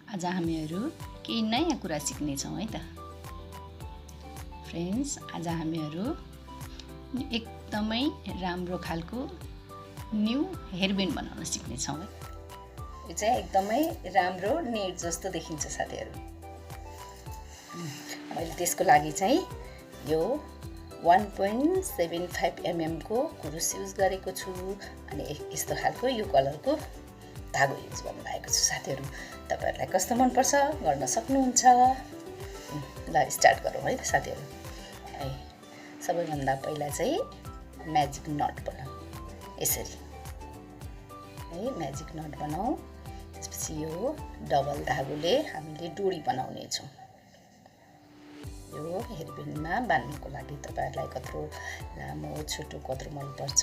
आज हामीहरू केही नयाँ कुरा सिक्ने छौं है त। फ्रेन्ड्स, आज हामीहरू एकदमै राम्रो खालको न्यू हेयरब्यान्ड बनाउन सिक्ने छौं। यो चाहिँ एकदमै राम्रो नेट जस्तो देखिन्छ साथीहरू। मैले त्यसको लागि चाहिँ यो 1.75 mm को कुरुस युज गरेको छु अनि यस्तो खालको यो कलरको धागो युज गर्नु भएको छु साथीहरू। तपाईहरुलाई कस्तो मन पर्छ गर्न सक्नुहुन्छ। ल स्टार्ट गरौँ है त साथीहरू। सबैभन्दा पहिला चाहिँ म्याजिक नट बनाऊ। यसरी है म्याजिक नट बनाऊ। त्यसपछि यो डबल धागोले हामीले डोरी बनाउने छौं। यो हेयरब्यान्डमा बान्नको लागि तपाईहरुलाई कत्रो लामो छोटो कत्रो मन पर्छ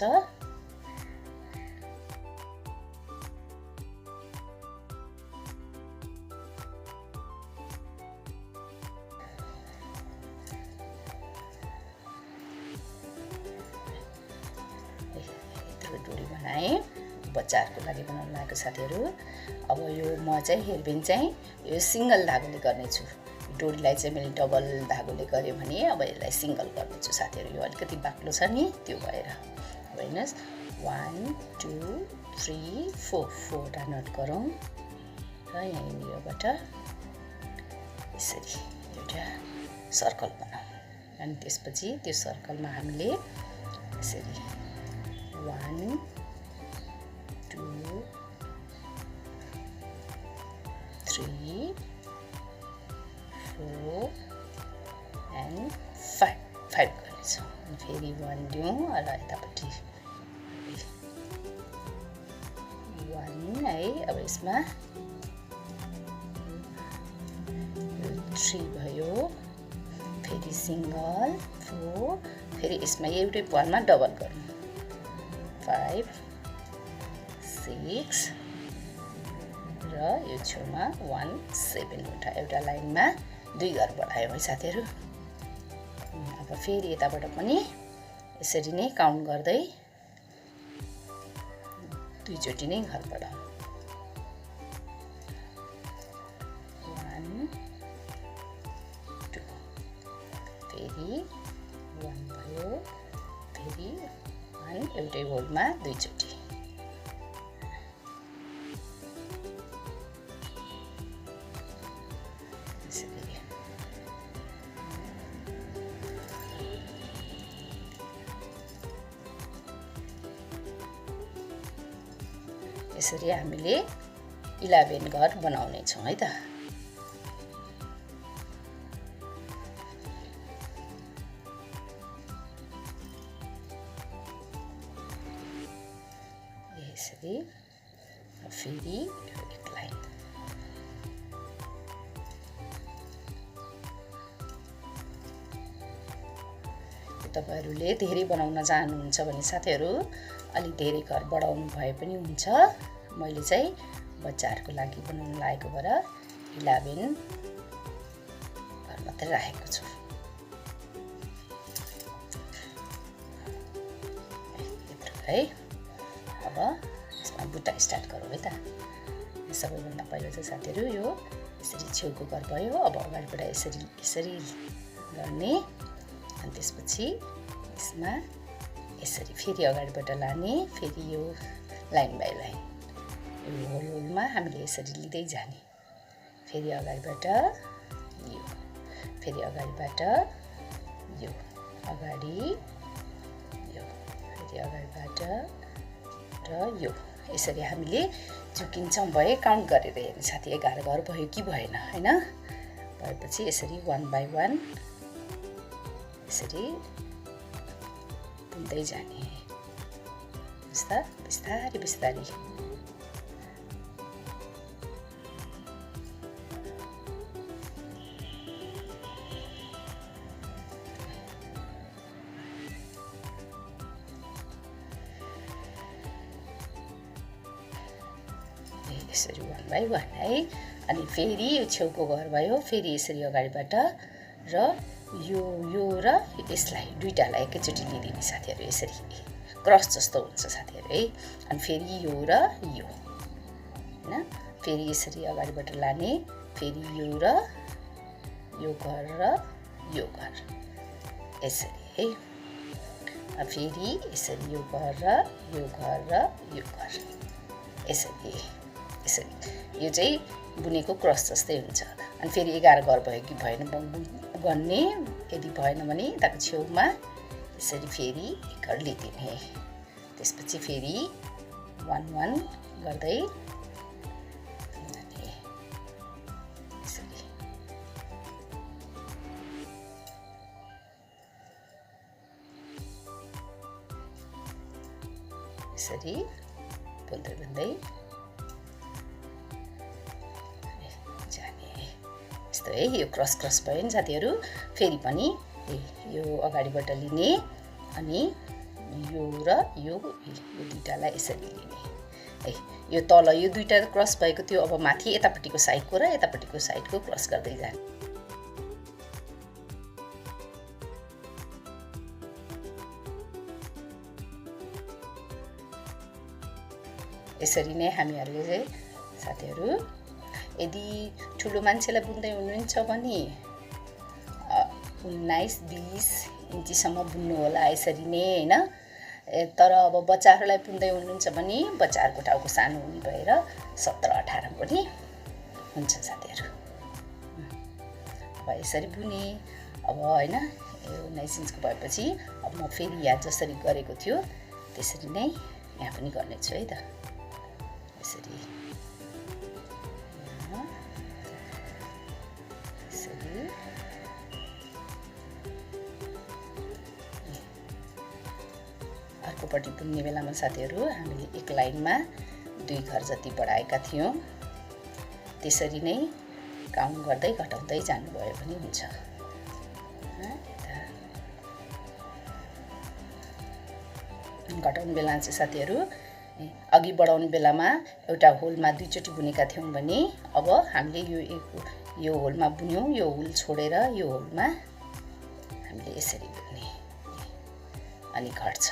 डोरी बनाए। बच्चाहरुको लागि बनाउन लागेको साथीहरु। अब यो म चाहिँ हेयरब्यान्ड चाहिँ यो सिंगल धागोले गर्ने छु। डोरीलाई चाहिँ मैले डबल धागोले गरे भने अब यसलाई सिंगल गर्ने छु साथीहरु। यो अलिकति बाक्लो छ नि त्यो भएर। अब हेर्नुस् 1 2 3 4 4 नट गरौँ र यहाँनिरबाट यसरी एउटा सर्कल बनाऊ। अनि त्यसपछि त्यो सर्कलमा हामीले यसरी 1 2 3 4 and 5 गर्नेछौँ। फेरि 1 दिउँ र यतापट्टि 1 है। अब यसमा 3 भयो। फेरि सिंगल 4 फेरि यसमा एउटै पालमा डबल गर्नु 5 6 र यो छेउमा 1 7 वटा एउटा लाइनमा 2 घर बढायौं है साथीहरु। अब फेरि यताबाट पनि यसरी नै काउन्ट गर्दै 2 चोटी नै घर बढाऊ। 1 2 फेरि 1 भयो। फेरि 1 एउटै होलमा 2 चोटी। यसरी हामीले 11 घर बनाउने छौं है त। यसरी फेरि एक लाइन तपाईहरुले धेरै बनाउन चाहनुहुन्छ भने साथीहरु अलि धेरै घर बढाउनु भए पनि हुन्छ। मैले चाहिँ बच्चाहरुको लागि बनाउन लागेको भएर 11 घर मात्र राखेको छु। है अब यसमा बुट्टा स्टार्ट गरौँ है त। सबैभन्दा पहिला चाहिँ साथीहरु यो यसरी छेउको घर भयो। अब अगाडिबाट यसरी गर्ने अनि त्यसपछि यसमा यसरी फेरि अगाडिबाट लाने। फेरि यो लाइन बाइ लाइन यो होलमा हामीले यसरी लिँदै जाने। फेरि अगाडिबाट यो फेरि अगाडिबाट यो अगाडि यो फेरि अगाडिबाट र यो यसरी हामीले झुकिन्छौं भए काउन्ट गरेर हेर्ने साथी 11 घर भयो कि भएन हैन। भएपछि यसरी 1 बाइ 1 यसरी बुन्दै जाने। बिस्तारै बिस्तारै यसरी 1 बाइ 1 है। अनि फेरि यो छेउको घर भयो। फेरि यसरी अगाडिबाट र यो र यसलाई दुईटालाई एकैचोटी लिदिने साथीहरु। यसरी क्रस जस्तो हुन्छ साथीहरु है। अनि फेरि यो र यो हैन फेरि यसरी अगाडिबाट लाने, फेरि यो र यो घर र यो घर यसरी है। फेरि यसरी यो घर र यो घर र यो घर यसरी यसरी। यो चाहिँ बुनेको क्रस जस्तै हुन्छ। अनि फेरि 11 घर भयो कि भएन गर्ने, यदि भएन भने यताको छेउमा यसरी फेरि एक घर लिदिने। त्यसपछि फेरि 1 1 गर्दै यसरी बुन्दै बुन्दै जाने। यस्तो है, यो क्रस क्रस भयो नि साथीहरू। फेरि पनि यो अगाडिबाट लिने अनि यो र यो दुईटालाई यसरी लिने है। यो तल यो दुईटा क्रस भएको थियो, अब माथि यतापट्टिको साइडको र यतापट्टिको साइडको क्रस गर्दै जाने। यसरी नै हामीहरूले चाहिँ साथीहरू, यदि ठुलो मान्छेलाई बुन्दै हुनुहुन्छ भने 19-20 इन्चीसम्म बुन्नु होला यसरी नै हैन। तर अब बच्चाहरूलाई बुन्दै हुनुहुन्छ भने बच्चाहरूको टाउको सानो हुने भएर 17-18 पनि हुन्छ साथीहरू। अब यसरी बुने अब हैन, यो 19 इन्चको भएपछि अब म फेरि यहाँ जसरी गरेको थियो त्यसरी नै यहाँ पनि गर्नेछु है त। यसरी यसरी अर्कोपट्टि बुन्ने बेलामा साथीहरू हामीले एक लाइनमा 2 घर जति बढाएका थियौँ। त्यसरी नै काउन्ट गर्दै घटाउँदै जानुभयो भने हुन्छ। घटाउने बेला चाहिँ साथीहरू अघि बढाउने बेलामा एउटा होलमा 2 चोटि बुनेका थियौँ भने अब हामीले यो होलमा बुन्यौँ, यो होल छोडेर यो होलमा हामीले यसरी बुन्ने अनि घट्छ।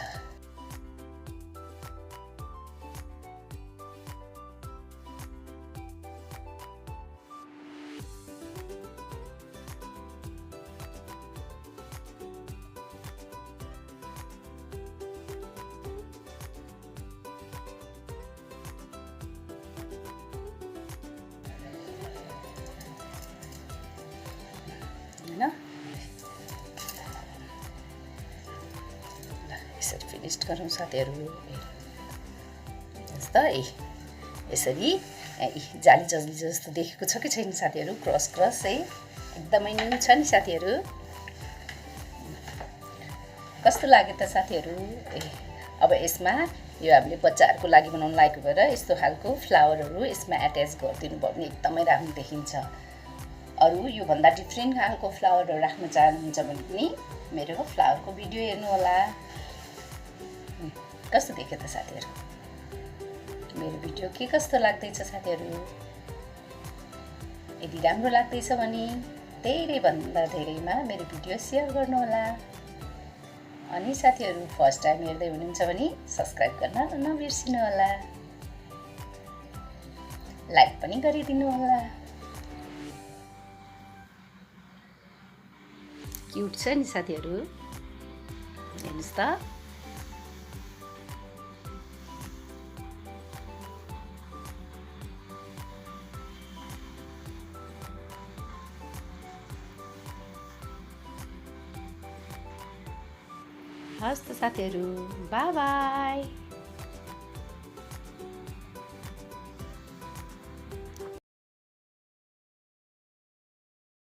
यसरी फिनिश गरौँ साथीहरू। जस्तो यसरी जाली जाली जस्तो देखेको छ कि छैन साथीहरू? क्रस क्रस है, एकदमै न्यू छ नि साथीहरू। कस्तो लाग्यो त साथीहरू? अब यसमा यो हामीले बच्चाहरूको लागि बनाउनु लागेको भएर यस्तो खालको फ्लावरहरू यसमा एट्याच गरिदिनु भयो भने एकदमै राम्रो देखिन्छ। अरू योभन्दा डिफ्रेन्ट खालको फ्लावरहरू राख्न चाहनुहुन्छ भने पनि मेरो फ्लावरको भिडियो हेर्नु होला। कस्तो देख्यो त साथीहरू? मेरो भिडियो के कस्तो लाग्दैछ साथीहरू? यदि राम्रो लाग्दैछ भने धेरैभन्दा धेरैमा मेरो भिडियो सेयर गर्नुहोला। अनि साथीहरू फर्स्ट टाइम हेर्दै हुनुहुन्छ भने सब्स्क्राइब गर्न नबिर्सिनु होला। लाइक पनि गरिदिनु होला। क्युट छ नि साथीहरू, हेर्नुहोस् त। हस् त साथीहरू, बाई बाई।